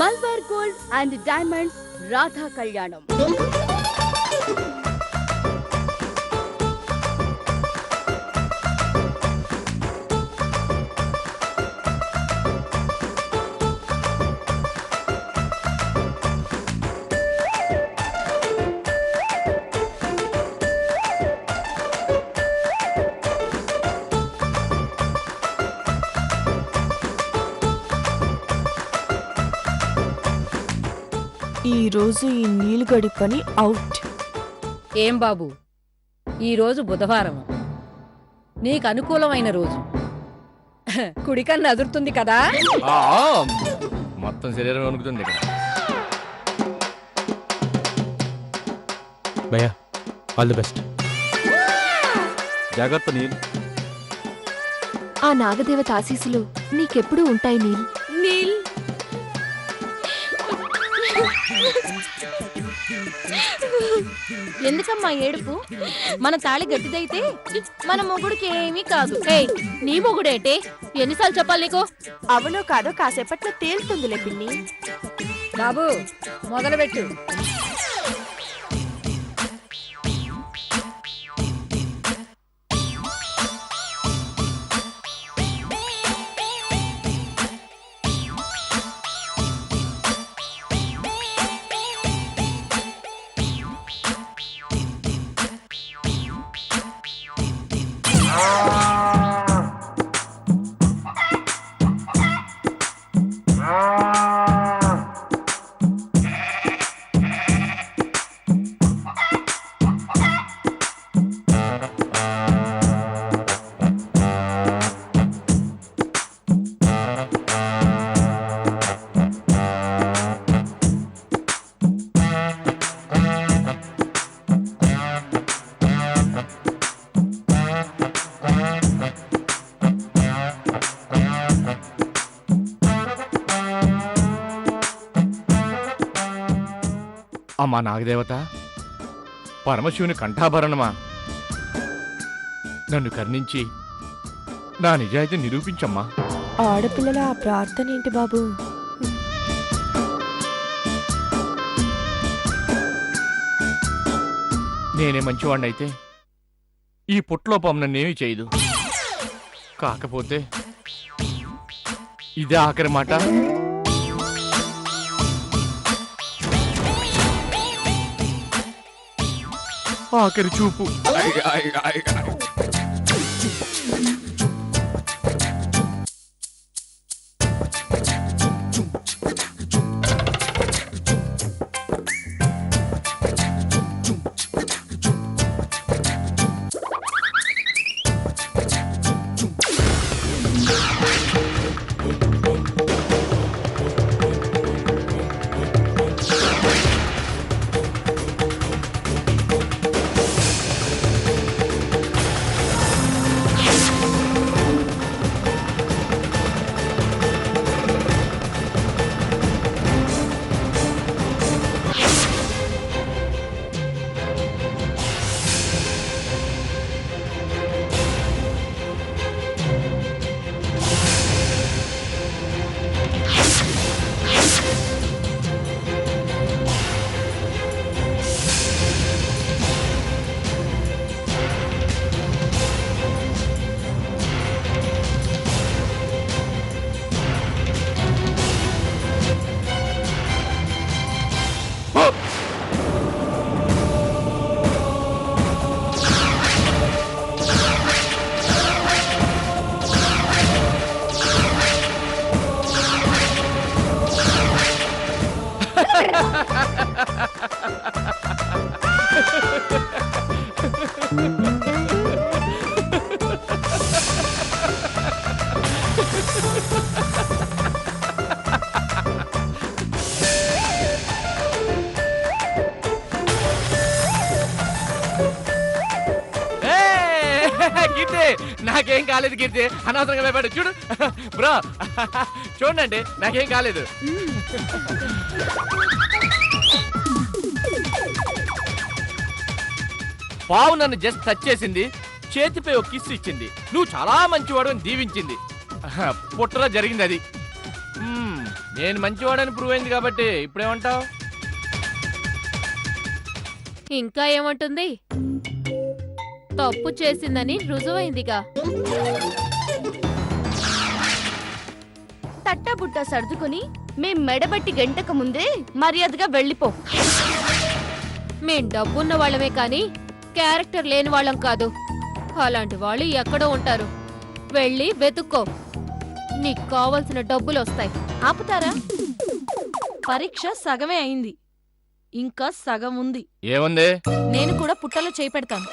Malabar gold and diamonds Radha కళ్యాణం. ఈ రోజు ఈ నీలుగడి పని అవుట్. ఏం బాబు, ఈరోజు బుధవారం, నీకు అనుకూలమైన రోజు. కుడికన్ను అదురుతుంది కదా. మొత్తం శరీరం వణుకుతుంది. భయ్యా, ఆల్ ది బెస్ట్. జాగ్రత్త నీల్. ఆ నాగదేవత ఆశీస్సులు నీకెప్పుడూ ఉంటాయి నీల్. నీల్ ఎందుకమ్మా ఏడుపు? మన తాళి గట్టిదైతే మన మొగుడికి ఏమీ కాదు. నీ మొగుడేటే? ఎన్నిసార్లు చెప్పాలి నీకు? అవునో కాదో కాసేపట్లో తేలుతుందిలే పిన్ని. బాబు మొదలుపెట్టు. అమ్మా నాగదేవత, పరమశివుని కంఠాభరణమా, నన్ను కర్ణించి నా నిజాయితీ నిరూపించమ్మా. ఆడపిల్లల ఆ ప్రార్థన ఏంటి బాబు? నేనే మంచివాణ్ణైతే ఈ పుట్లోపం నన్నేమీ చేయదు. కాకపోతే ఇదే ఆఖరి మాట. ఆఖరి చూపు. నాకేం కాలేదు కీర్తి, అనవసరంగా భయపడు. చూడు బ్రో, చూడండి నాకేం కాలేదు. పావు నన్ను జస్ట్ టచ్ చేసింది, చేతిపై ఒక కిస్ ఇచ్చింది. నువ్వు చాలా మంచివాడు అని దీవించింది. పుట్టలో జరిగింది అది. నేను మంచివాడని ప్రూవ్ అయింది కాబట్టి ఇప్పుడేమంటావు? ఇంకా ఏమంటుంది? తప్పు చేసిందని రుజువైందిగా. తట్టబుట్ట సర్దుకుని మేం మెడబట్టి గంటక ముందే మర్యాదగా వెళ్ళిపో. మేం డబ్బున్న వాళ్ళమే కాని క్యారెక్టర్ లేని వాళ్ళం కాదు. అలాంటి వాళ్ళు ఎక్కడో ఉంటారు. వెళ్ళి వెతుక్కో, నీకు కావలసిన డబ్బులు వస్తాయి. ఆపుతారా? పరీక్ష సగమే అయింది, ఇంకా సగం ఉంది. ఏముంది? నేను కూడా పుట్టలో చేయి పెడతాను.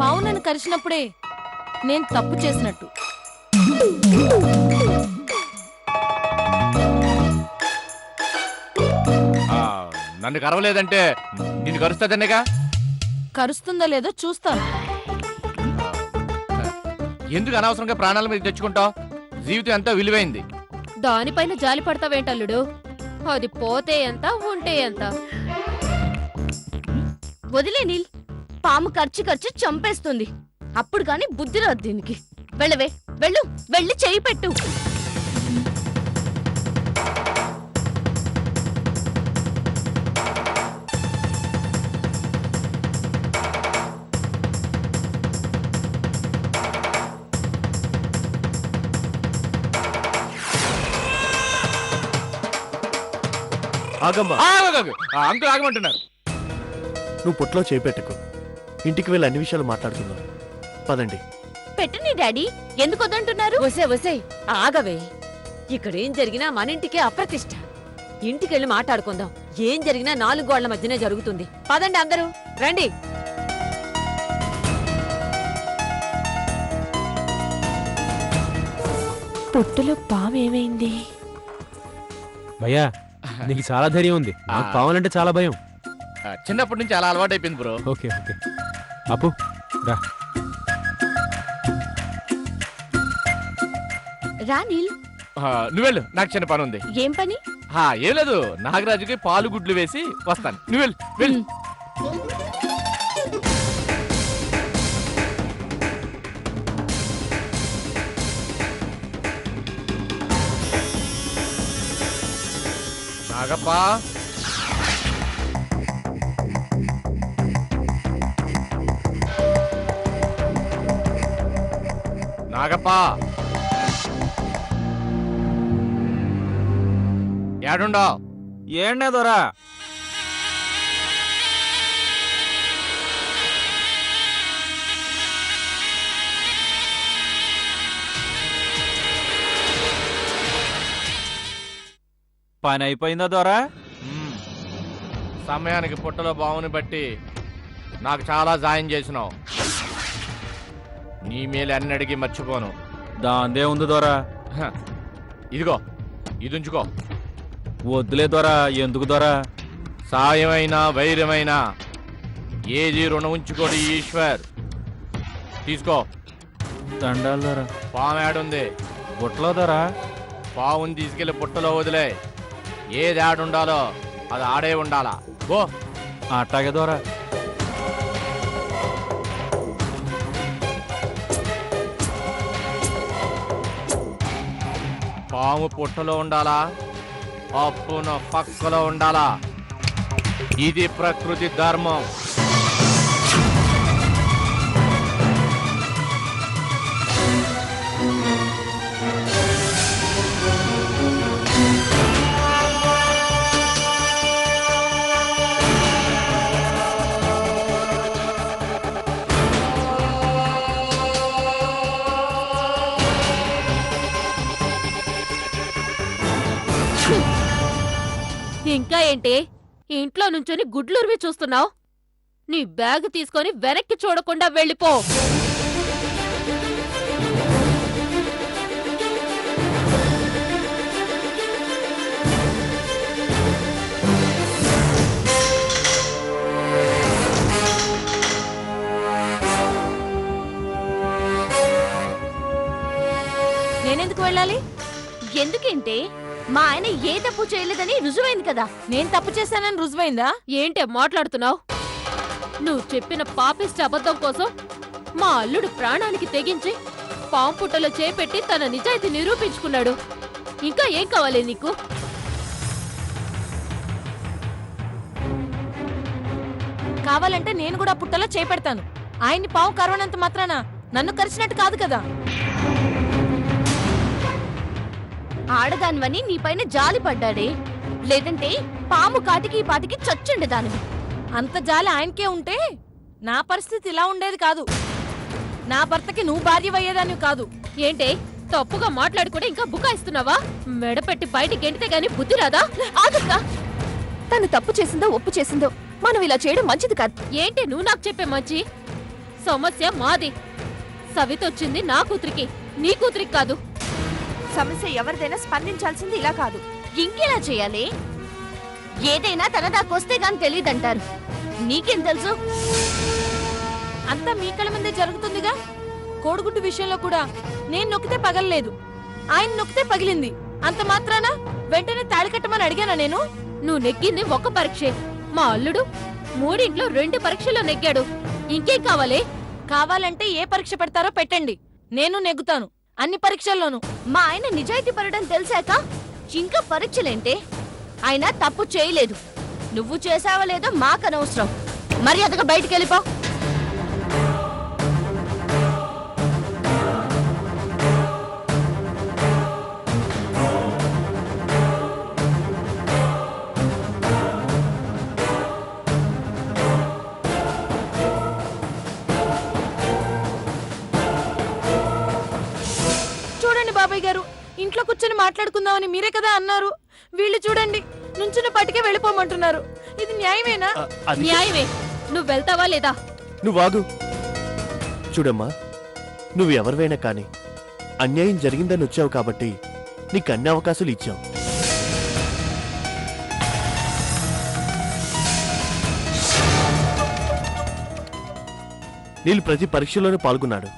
పావు నన్ను కరిచినప్పుడే నేను తప్పు చేసినట్టు. నన్ను కరవలేదంటే నిన్ను కరుస్తుందనేగా. కరుస్తుందో లేదో చూస్తాను. ఎందుకు అనవసరంగా ప్రాణాల మీద తెచ్చుకుంటావు? జీవితం ఎంతో విలువైంది. దానిపైన జాలి పడతావేంటల్లుడు? అది పోతే ఎంత, ఉంటే ఎంత? వదిలే నీల్, పాము ఖర్చు చంపేస్తుంది. అప్పుడు కాని బుద్ధి రాదు దీనికి. వెళ్ళవే, వెళ్ళు, వెళ్ళి చేయి పెట్టు. ఆగమ్మా, అంకుల్ ఆగమంటున్నారు. నువ్వు పుట్లో చేపెట్టుకో. ఇంటికి వెళ్ళి అన్ని విషయాలు మాట్లాడుకుందాం. పదండి. పెట్టని డాడీ, ఎందుకు వద్దంటున్నారు? ఒసే ఆగవే. ఇక్కడేం జరిగినా మన ఇంటికే అప్రతిష్ట. ఇంటికెళ్ళి మాట్లాడుకుందాం. ఏం జరిగినా 4 గోళ్ల మధ్యనే జరుగుతుంది. పదండి అందరూ రండి. పుట్టలో పాము ఏమైంది? భయ్యా నీకు చాలా ధైర్యం ఉంది. నాకు పావాలంటే చాలా భయం. చిన్నప్పటి నుంచి అలా అలవాటు అయిపోయింది బ్రో. ఓకే ఓకే అప్పు రా. రా నీల్. నువ్వెళ్ళు, నాకు చిన్న పని ఉంది. ఏం పని? ఏం లేదు, నాగరాజుకి పాలు గుడ్లు వేసి వస్తాను. నువ్వెళ్ళు, వెళ్ళు. నాగప్పా, నాగప్పా, ఏడుండో? ఏండే దొరా? పని అయిపోయిందా దొరా? సమయానికి పుట్టలో బావుని బట్టి నాకు చాలా సాయం చేసినావు. నీ మేలు అన్నడికి మర్చిపోను. దాందే ఉంది దొరా. ఇదిగో, ఇది ఉంచుకో. వద్దులే దొరా. ఎందుకు దొరా? సాయమైనా వైరమైనా ఏది రుణ ఉంచుకోడు ఈశ్వర్. తీసుకో. దండాలు దొరా. పాము ఏడుంది? బుట్టలో దొరా. పావుని తీసుకెళ్లి పుట్టలో వదిలే. ఏది ఆడుండాలో అది ఆడే ఉండాలా. గో. అట్టాగే దొరా. పాము పుట్టలో ఉండాలా, అప్పున పక్కలో ఉండాలా. ఇది ప్రకృతి ధర్మం. ఇంకా ఏంటి? ఇంట్లో నుంచొని గుడ్లూరివి చూస్తున్నావు? నీ బ్యాగ్ తీసుకొని వెనక్కి చూడకుండా వెళ్ళిపో. నేనెందుకు వెళ్ళాలి? ఎందుకేంటే మా ఆయన ఏ తప్పు చేయలేదని రుజువైంది కదా. నేను తప్పు చేశానని రుజువైందా? ఏంటే మాట్లాడుతున్నావు? నువ్వు చెప్పిన పాపిష్టి అబద్ధం కోసం మా అల్లుడు ప్రాణానికి తెగించి పాంపుట్టలో చేపెట్టి తన నిజాయితీ నిరూపించుకున్నాడు. ఇంకా ఏం కావాలి నీకు? కావాలంటే నేను కూడా పుట్టలో చేపెడతాను. ఆయన్ని పావు కరవనంత మాత్రాన నన్ను కరిచినట్టు కాదు కదా. ఆడదానివని నీపైన జాలి పడ్డాడే, లేదంటే పాము కాటికి ఈ పాటికి చచ్చుండే దానివి. అంత జాలి ఆయనకే ఉంటే నా పరిస్థితి ఇలా ఉండేది కాదు. నా భర్తకి నువ్వు భార్యవయ్యేదాన్ని కాదు. ఏంటే తప్పుగా మాట్లాడుకుంటే ఇంకా బుకాయిస్తున్నావా? మెడపెట్టి బయటికి గెంటితే గాని బుద్ధి రాదా? ఆగక్క, తను తప్పు చేసిందో ఒప్పు చేసిందో మనం ఇలా చేయడం మంచిది కాదు. ఏంటి నువ్వు నాకు చెప్పే మంచి? సమస్య మాది. సవితొచ్చింది నా కూతురికి, నీ కూతురికి కాదు. సమస్య ఎవరిదైనా స్పందించాల్సింది ఇలా కాదు. ఇంకెలా చేయాలి? ఏదైనా తనదాకొస్తే గాని తెలీదంటారు. నీకేం తెలుసు? అంతా మీ కళ్ళ ముందే జరుగుతుందిగా. కోడిగుడ్డు విషయంలో కూడా నేను నొక్కితే పగలలేదు, ఆయన నొక్కితే పగిలింది. అంత మాత్రాన వెంటనే తాళి కట్టమని అడిగానా నేను? నువ్వు నెగ్గింది ఒక్క పరీక్షే. మా అల్లుడు 3 ఇంట్లో 2 పరీక్షల్లో నెగ్గాడు. ఇంకేం కావాలి? కావాలంటే ఏ పరీక్ష పెడతారో పెట్టండి, నేను నెగ్గుతాను అన్ని పరీక్షల్లోనూ. మా ఆయన నిజాయితీ పడడం తెలిసాక ఇంకా పరీక్షలేంటే? ఆయన తప్పు చేయలేదు. నువ్వు చేసావో లేదో మాకనవసరం. మర్యాదగా బయటికి వెళ్ళిపో. చూడండి బాబాయ్ గారు, ఇంట్లో కూర్చొని మాట్లాడుకుందామని మీరే కదా అన్నారు. వీళ్ళు చూడండి, నుంచున్న పట్టుకే వెళ్ళిపోమంటున్నారు. ఇది న్యాయమేనా? అది న్యాయమే. నువ్వు వెళ్తావా లేదా? నువ్వు ఆగు. చూడమ్మా, నువ్వు ఎవరివైనా కానీ అన్యాయం జరిగిందని వచ్చావు కాబట్టి నీకు అన్ని అవకాశాలు ఇచ్చాం. నీళ్ళు ప్రతి పరీక్షలోనూ పాల్గొన్నాడు.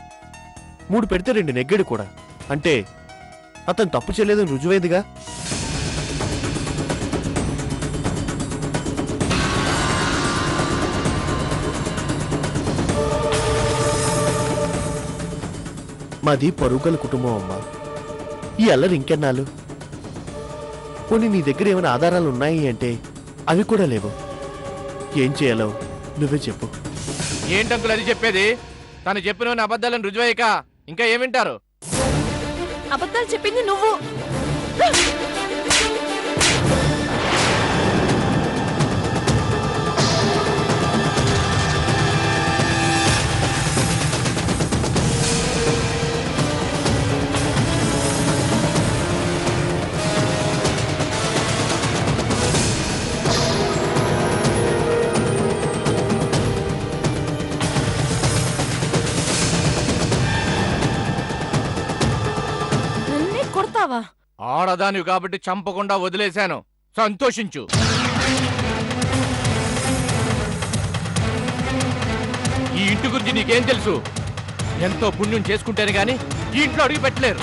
3 పెడితే 2 నెగ్గాడు కూడా. అంటే అతను తప్పు చేయలేదని రుజువైందిగా. మాది పరుగల కుటుంబం అమ్మా. ఈ అల్లరి ఇంకెన్నాళ్ళు? పోనీ నీ దగ్గర ఏమైనా ఆధారాలు ఉన్నాయి అంటే అవి కూడా లేవు. ఏం చేయాలో నువ్వే చెప్పు. ఏంటంకులు అది చెప్పేది? తను చెప్పిన అబద్ధాలను రుజువయ్యాక ఇంకా ఏమింటారు? అబద్ధాలు చెప్పింది నువ్వు. నన్నే కొడతావా? ఆడదానివి కాబట్టి చంపకుండా వదిలేశాను. సంతోషించు. ఈ ఇంటి గురించి నీకేం తెలుసు? ఎంతో పుణ్యం చేసుకుంటేనే గాని ఈ ఇంట్లో అడుగు పెట్టలేరు.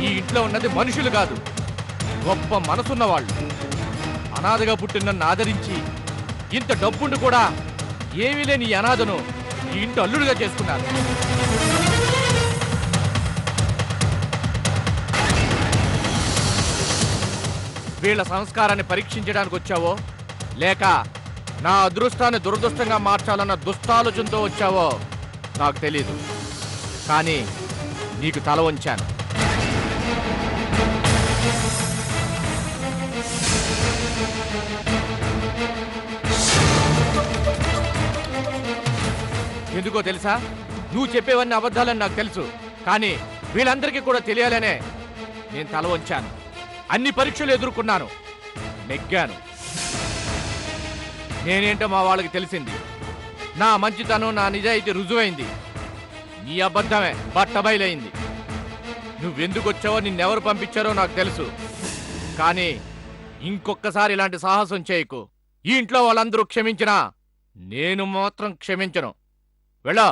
ఈ ఇంట్లో ఉన్నది మనుషులు కాదు, గొప్ప మనసున్న వాళ్ళు. అనాథగా పుట్టిన నన్ను ఆదరించి ఇంత డబ్బుండి కూడా ఏమీ లేని ఈ అనాథను ఈ ఇంటి అల్లుడుగా చేసుకున్నారు. వీళ్ళ సంస్కారాన్ని పరీక్షించడానికి వచ్చావో, లేక నా అదృష్టాన్ని దురదృష్టంగా మార్చాలన్న దుస్తాలోచనతో వచ్చావో నాకు తెలీదు. కానీ నీకు తల వంచాను. ఎందుకో తెలుసా? నువ్వు చెప్పేవన్నీ అబద్ధాలని నాకు తెలుసు. కానీ వీళ్ళందరికీ కూడా తెలియాలనే నేను తల వంచాను. అన్ని పరీక్షలు ఎదుర్కొన్నాను, నెగ్గాను. నేనేంటో మా వాళ్ళకి తెలిసింది. నా మంచితనం, నా నిజాయితీ రుజువైంది. నీ అబద్ధమే బట్టబయలైంది. నువ్వెందుకు వచ్చావో, నిన్నెవరు పంపించారో నాకు తెలుసు. కానీ ఇంకొక్కసారి ఇలాంటి సాహసం చేయకు. ఈ ఇంట్లో వాళ్ళందరూ క్షమించినా నేను మాత్రం క్షమించను. వెళ్ళా.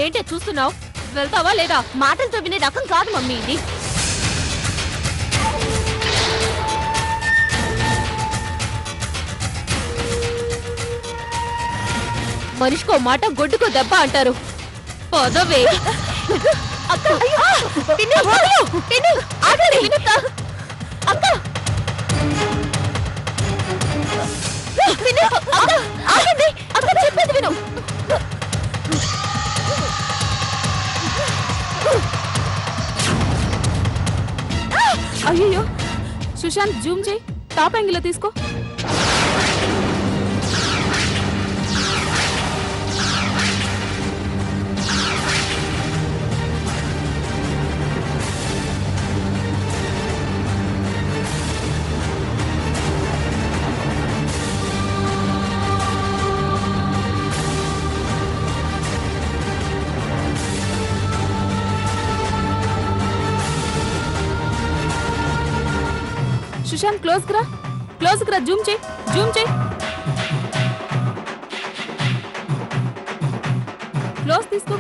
ఏంటే చూస్తున్నావు? వెళ్తావా లేదా? మాటలతో వినే రకం కాదు మమ్మీ ఇది. మనిషికో మాట గొడ్డుకో దెబ్బ అంటారు. పదవే. అక్క అయ్యో! పిన్ని, వదలు! పిన్ని, ఆగండి! అక్క! పిన్ని, అక్క, ఆగండి! అక్క, చెప్పేది విను. అయ్యో సుశాంత్ జూమ్ చేయి, టాప్ యాంగిల్ తీసుకో. సుశాంత్ క్లోజ్ రా, జూమ్ చేయి. క్లోజ్ తీసుకో,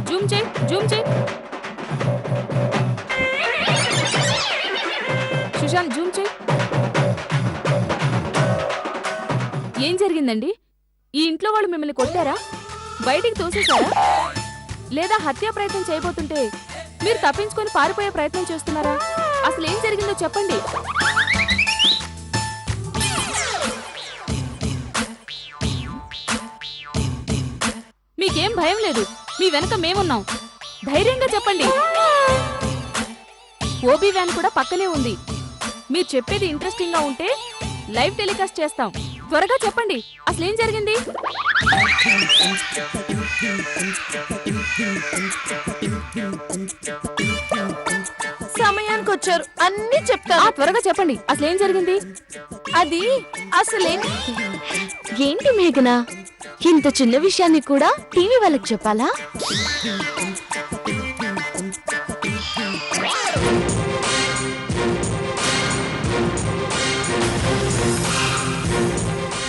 జూమ్ చేయి. సుశాంత్ జూమ్ చేయి. ఏం జరిగిందండి? ఈ ఇంట్లో వాళ్ళు మిమ్మల్ని కొట్టారా? బయటికి తోసేశారా? లేదా హత్యా ప్రయత్నం చేయబోతుంటే మీరు తప్పించుకొని పారిపోయే ప్రయత్నం చేస్తున్నారా? అసలు ఏం జరిగిందో చెప్పండి. మీకేం భయం లేదు, మీ వెనక మేమున్నాం. ధైర్యంగా చెప్పండి. ఓబీ వ్యాన్ కూడా పక్కనే ఉంది. మీరు చెప్పేది ఇంట్రెస్టింగ్ గా ఉంటే లైవ్ టెలికాస్ట్ చేస్తాం. త్వరగా చెప్పండి, అసలు ఏం జరిగింది? సమయానికి వచ్చారు, అన్ని చెప్తాను. త్వరగా చెప్పండి, అసలు ఏం జరిగింది? అది అసలేం ఏంటి మేఘన, ఇంత చిన్న విషయాన్ని కూడా టీవీ వాళ్ళకి చెప్పాలా?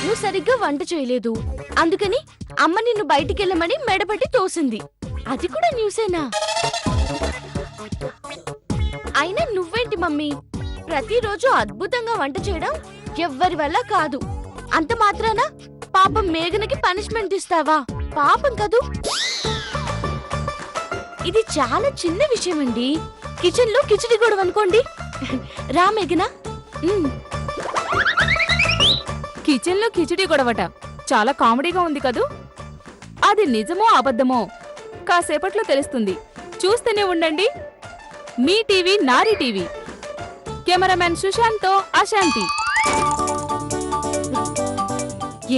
నువ్వు సరిగ్గా వంట చేయలేదు, అందుకని అమ్మ నిన్ను బయటికి వెళ్ళమని మెడపట్టి తోసింది. అది కూడా న్యూసేనా? అయినా నువ్వేంటి మమ్మీ, ప్రతిరోజు అద్భుతంగా వంట చేయడం ఎవ్వరి వల్ల కాదు. అంత మాత్రాన పాపం మేఘనకి పనిష్మెంట్ ఇస్తావా? పాపం కదూ. ఇది చాలా చిన్న విషయం అండి. కిచెన్ లో కిచిడి గొడవ అనుకోండి. రా మేఘన. కిచెన్ లో కిచిడి గొడవట చాలా కామెడీగా ఉంది కదూ. అది నిజమో అబద్ధమో కాసేపట్లో తెలుస్తుంది. చూస్తూనే ఉండండి మీ టీవీ నారి టీవీ. కెమెరామెన్ సుశాంత్ తో అశాంతి.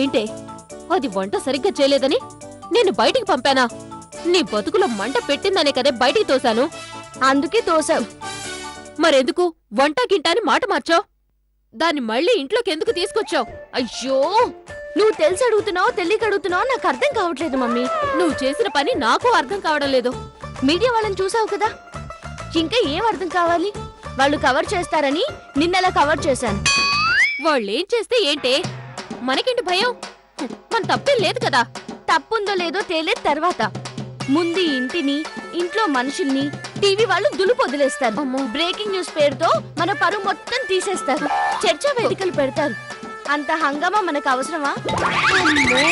ఏంటే అది వంట సరిగ్గా చేయలేదని నేను బయటికి పంపానా? నీ బతుకులో మంట పెట్టిందనే కదే బయటికి తోశాను. అందుకే తోసావు. మరెందుకు వంట గింట అని మాట మార్చావు? దాన్ని మళ్ళీ ఇంట్లోకి ఎందుకు తీసుకొచ్చావు? అయ్యో, నువ్వు తెలిసి అడుగుతున్నావు తెలియక అడుగుతున్నావు నాకు అర్థం కావట్లేదు మమ్మీ. నువ్వు చేసిన పని నాకు అర్థం కావడం లేదు. మీడియా వాళ్ళని చూసావు కదా, ఇంకా ఏం అర్థం కావాలి? వాళ్ళు కవర్ చేస్తారని నిన్నలా కవర్ చేశాను. వాళ్ళేం చేస్తే ఏంటే, మనకేంటి భయం? మన తప్పేం లేదు కదా. తప్పుందో లేదో తేలేదు తర్వాత. ముందు ఈ ఇంటిని, ఇంట్లో మనుషుల్ని టీవీ వాళ్ళు దులుపొదిలేస్తారు. బ్రేకింగ్ న్యూస్ పేరుతో మన పరువు మొత్తం తీసేస్తారు. చర్చా వేదికలు పెడతారు. అంత హంగామా మనకు అవసరమా? అమ్మో!